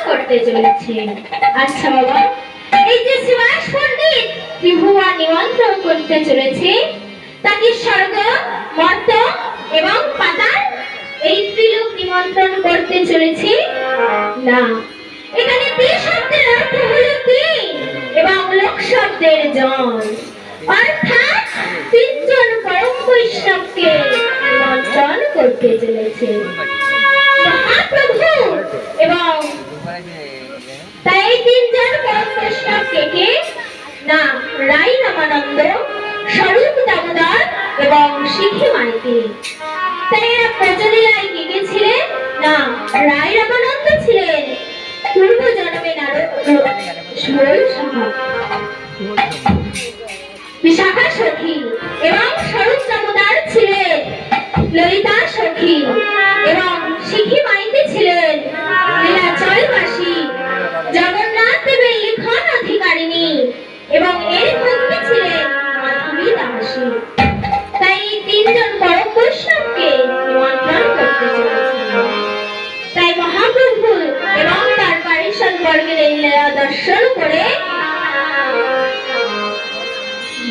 করতে চলেছে। আচ্ছা বাবা, এই যে শ্রীবাস পণ্ডিত ত্রিভুবন নিমন্ত্রণ করতে চলেছে, তাকে স্বর্গ, মর্ত এবং পাতাল এই ত্রিলোক নিমন্ত্রণ করতে চলেছে না। এখানে ত্রি শব্দের অর্থ হলো তিন এবং লোক শব্দের জন, অর্থাৎ তিনজন পরম বৈষ্ণবকে নিমন্ত্রণ করতে চলেছে মহাপ্রভু। এবং তাই এই তিনজন পরম বৈষ্ণব কে না? রাই রামানন্দ, স্বরূপ দামোদর এবং শিখি মাইতি। তাই এরা প্রচলিলায় কে ছিলেন না? রাই রামানন্দ ছিলেন পূর্ব জন্মে বিশাখা সখী এবং স্বরূপ দামোদর ছিলেন ললিতা সখী এবং শিখি মাইতি ছিলেন নীলাচলবাসী জগন্নাথ দেবের লিখন অধিকারিণী এবং এর পত্নী ছিলেন মাধবী দাসী। তাই এই তিনজন পরম বৈষ্ণবকে নিমন্ত্রণ করতে চলেছেন। তাই মহাপ্রভু এবং তার পারিষদ বর্গের এই লীলা দর্শন করে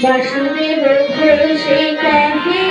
বাসুদেব ঘোষে কহে